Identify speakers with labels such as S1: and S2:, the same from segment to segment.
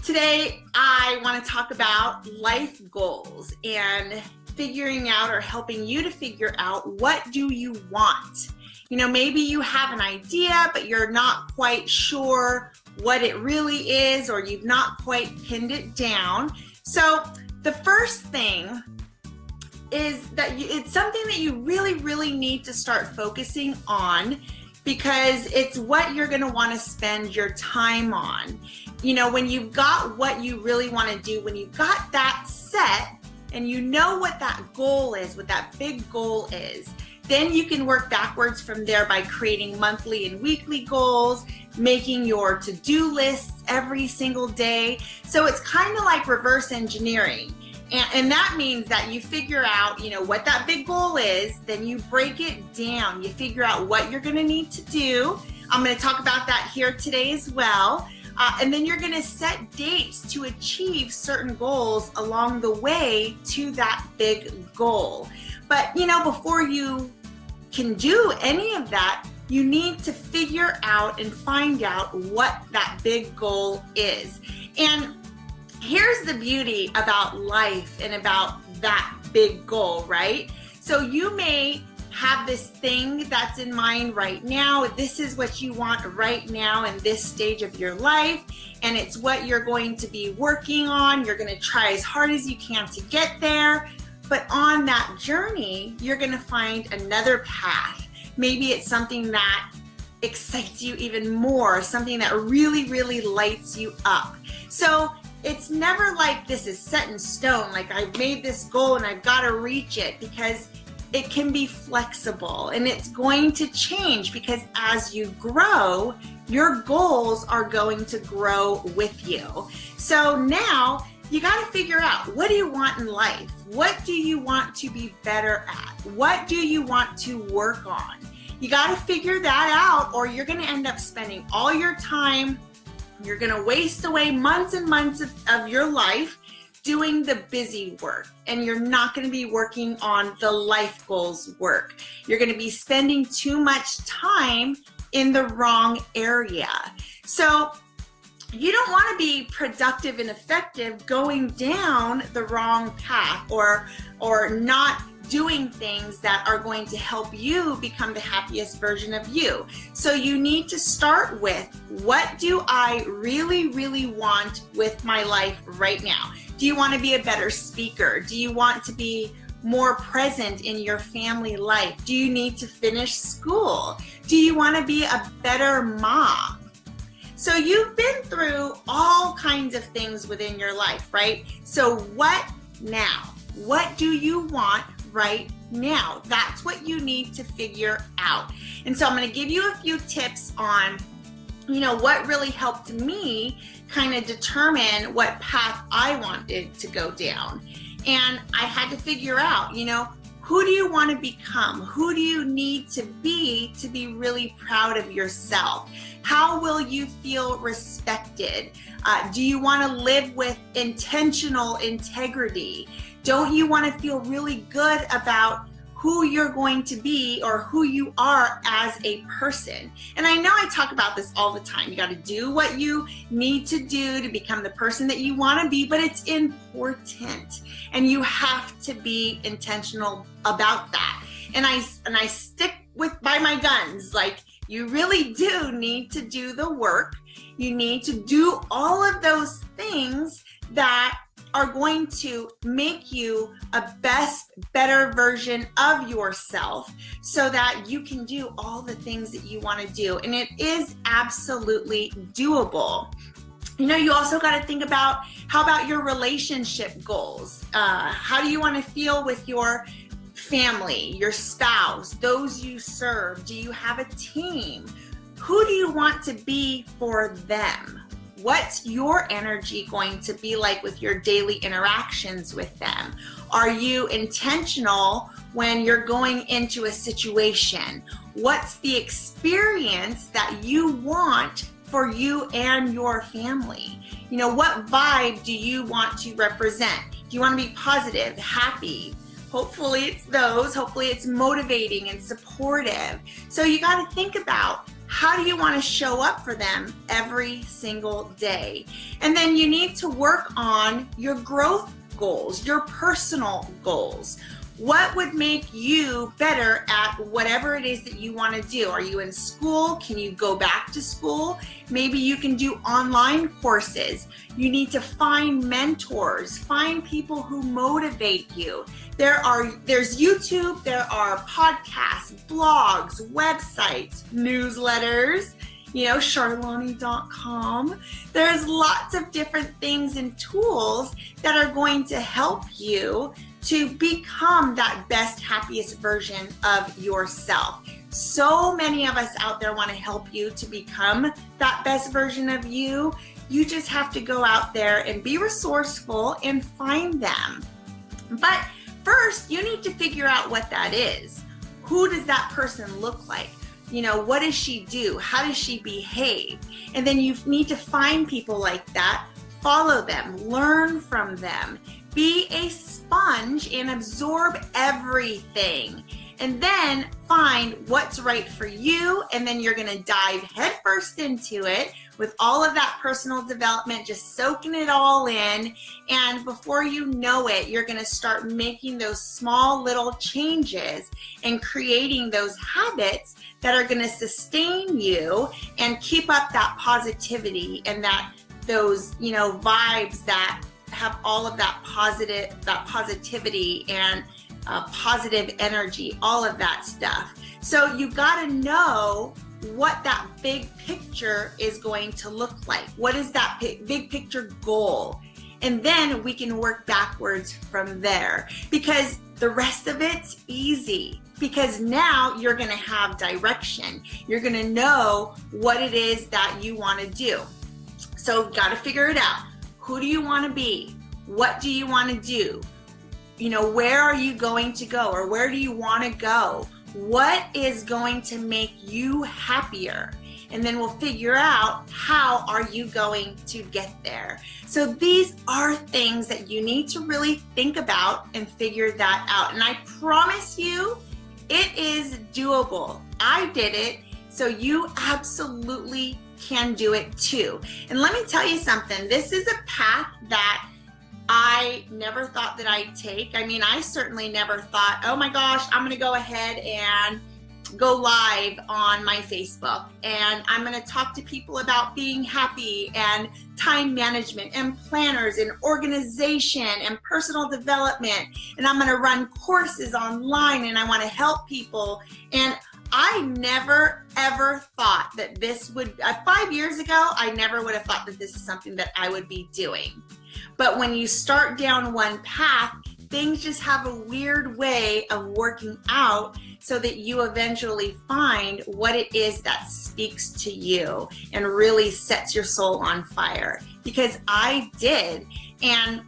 S1: Today, I want to talk about life goals and figuring out or helping you to figure out what do you want. Maybe you have an idea, but you're not quite sure what it really is, or you've not quite pinned it down. So the first thing is that it's something that you really need to start focusing on, because it's what you're going to want to spend your time on. When you've got what you really want to do, when you've got that set and you know what that goal is, what that big goal is, then you can work backwards from there by creating monthly and weekly goals, making your to-do lists every single day. So it's kind of like reverse engineering. And that means that you figure out, what that big goal is, then you break it down. You figure out what you're going to need to do. I'm going to talk about that here today as well. And then you're going to set dates to achieve certain goals along the way to that big goal. But, before you can do any of that, you need to figure out and find out what that big goal is. And here's the beauty about life and about that big goal, right? So you may have this thing that's in mind right now. This is what you want right now in this stage of your life, and it's what you're going to be working on. You're going to try as hard as you can to get there. But on that journey, you're going to find another path. Maybe it's something that excites you even more, something that really lights you up. So it's never like this is set in stone, like I've made this goal and I've got to reach it, because it can be flexible and it's going to change, because as you grow, your goals are going to grow with you. So now you got to figure out, what do you want in life? What do you want to be better at? What do you want to work on? You got to figure that out, or you're going to end up spending all your time. You're going to waste away months and months of your life doing the busy work, and you're not going to be working on the life goals work. You're going to be spending too much time in the wrong area. So you don't want to be productive and effective going down the wrong path, or not doing things that are going to help you become the happiest version of you. So you need to start with, what do I really want with my life right now? Do you want to be a better speaker? Do you want to be more present in your family life? Do you need to finish school? Do you want to be a better mom? So you've been through all kinds of things within your life, right? So what now? What do you want right now? That's what you need to figure out. And so I'm going to give you a few tips on, what really helped me kind of determine what path I wanted to go down. And I had to figure out, who do you want to become? Who do you need to be really proud of yourself? How will you feel respected? Do you want to live with intentional integrity? Don't you want to feel really good about who you're going to be, or who you are as a person? And I know I talk about this all the time. You got to do what you need to do to become the person that you want to be, but it's important, and you have to be intentional about that. And I stick by my guns. Like, you really do need to do the work. You need to do all of those things that are going to make you a better version of yourself, so that you can do all the things that you want to do. And it is absolutely doable. You also got to think about, how about your relationship goals? How do you want to feel with your family, your spouse, those you serve? Do you have a team? Who do you want to be for them? What's your energy going to be like with your daily interactions with them? Are you intentional when you're going into a situation? What's the experience that you want for you and your family? What vibe do you want to represent? Do you want to be positive, happy? Hopefully it's those. Hopefully it's motivating and supportive. So you got to think about, how do you want to show up for them every single day? And then you need to work on your growth goals, your personal goals. What would make you better at whatever it is that you want to do? Are you in school? Can you go back to school? Maybe you can do online courses. You need to find mentors, find people who motivate you. There's YouTube, there are podcasts, blogs, websites, newsletters, Charloni.com. There's lots of different things and tools that are going to help you to become that best, happiest version of yourself. So many of us out there want to help you to become that best version of you. You just have to go out there and be resourceful and find them. But first, you need to figure out what that is. Who does that person look like? What does she do? How does she behave? And then you need to find people like that, follow them, learn from them, be a sponge and absorb everything. And then find what's right for you, and then you're gonna dive headfirst into it with all of that personal development, just soaking it all in. And before you know it, you're gonna start making those small little changes and creating those habits that are gonna sustain you and keep up that positivity and those vibes that have all of that positivity and positive energy, all of that stuff. So you got to know what that big picture is going to look like. What is that big picture goal? And then we can work backwards from there, because the rest of it's easy, because now you're going to have direction. You're going to know what it is that you want to do. So got to figure it out. Who do you want to be? What do you want to do? Where are you going to go, or where do you want to go? What is going to make you happier? And then we'll figure out how are you going to get there. So these are things that you need to really think about and figure that out. And I promise you, it is doable. I did it, so you absolutely can do it too. And let me tell you something, this is a path that I never thought that I'd take. I certainly never thought, oh my gosh, I'm gonna go ahead and go live on my Facebook, and I'm gonna talk to people about being happy and time management and planners and organization and personal development, and I'm gonna run courses online, and I wanna help people. And I never ever thought that this would, 5 years ago, I never would have thought that this is something that I would be doing. But when you start down one path, things just have a weird way of working out so that you eventually find what it is that speaks to you and really sets your soul on fire. Because I did. And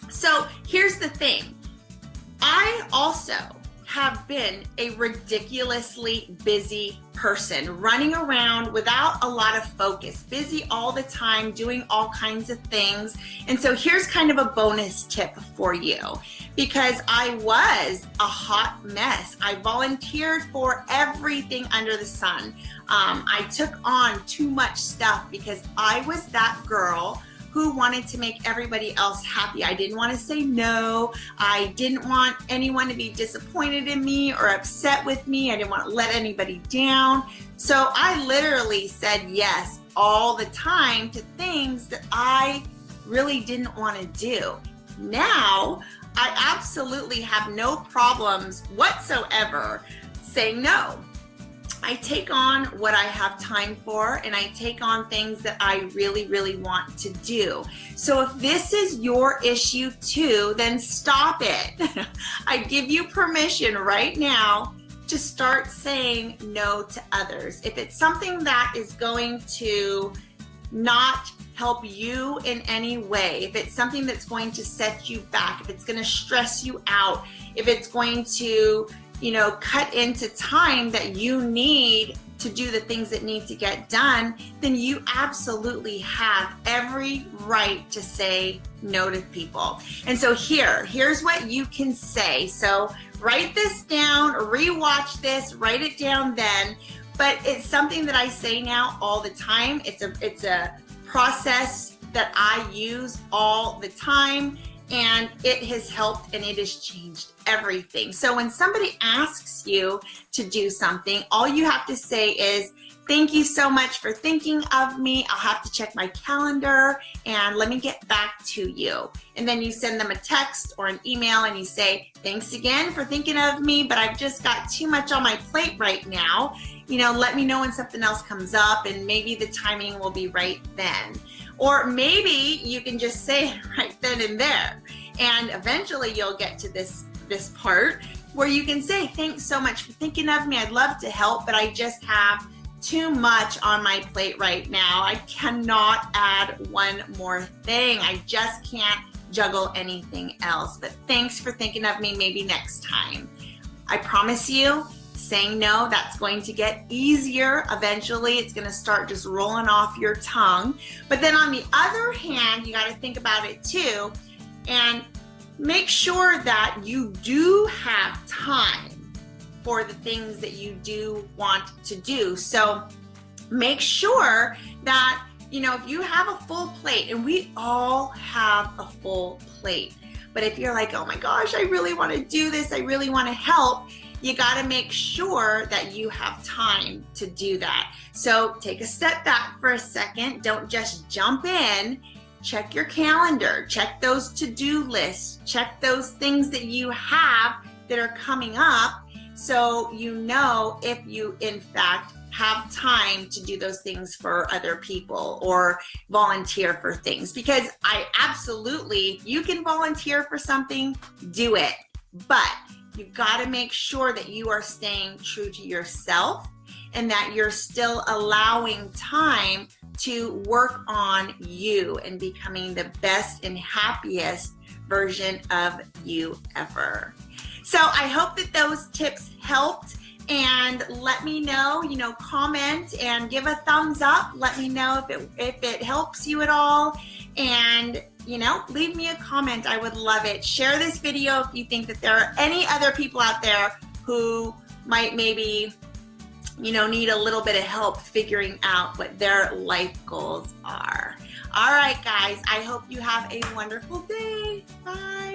S1: so here's the thing. I also have been a ridiculously busy person, running around without a lot of focus, busy all the time, doing all kinds of things. And so here's kind of a bonus tip for you, because I was a hot mess. I volunteered for everything under the sun. I took on too much stuff because I was that girl who wanted to make everybody else happy. I didn't want to say no. I didn't want anyone to be disappointed in me or upset with me. I didn't want to let anybody down. So I literally said yes all the time to things that I really didn't want to do. Now, I absolutely have no problems whatsoever saying no. I take on what I have time for, and I take on things that I really, really want to do. So if this is your issue too, then stop it. I give you permission right now to start saying no to others. If it's something that is going to not help you in any way, if it's something that's going to set you back, if it's going to stress you out, if it's going to cut into time that you need to do the things that need to get done, then you absolutely have every right to say no to people. And so here's what you can say. So write this down, rewatch this, write it down then. but it's something that I say now all the time. It's a process that I use all the time, and it has helped and it has changed everything. So when somebody asks you to do something, all you have to say is, thank you so much for thinking of me. I'll have to check my calendar and let me get back to you. And then you send them a text or an email and you say, thanks again for thinking of me, but I've just got too much on my plate right now. You know, let me know when something else comes up and maybe the timing will be right then. Or maybe you can just say it right then and there. And eventually you'll get to this part where you can say, thanks so much for thinking of me. I'd love to help, but I just have too much on my plate right now. I cannot add one more thing. I just can't juggle anything else. But thanks for thinking of me, maybe next time. I promise you, saying no, that's going to get easier. Eventually, it's going to start just rolling off your tongue. But then on the other hand, you got to think about it too, and make sure that you do have time for the things that you do want to do. So make sure that, you know, if you have a full plate, and we all have a full plate, but if you're like, oh my gosh, I really want to do this, I really want to help, you got to make sure that you have time to do that. So take a step back for a second. Don't just jump in. Check your calendar, check those to-do lists, check those things that you have that are coming up, so you know if you in fact have time to do those things for other people or volunteer for things. Because I absolutely, you can volunteer for something, do it. But you've got to make sure that you are staying true to yourself and that you're still allowing time to work on you and becoming the best and happiest version of you ever. So I hope that those tips helped, and let me know, you know, comment and give a thumbs up. Let me know if it helps you at all, and you know, leave me a comment. I would love it. Share this video if you think that there are any other people out there who might maybe, you know, need a little bit of help figuring out what their life goals are. All right, guys, I hope you have a wonderful day. Bye.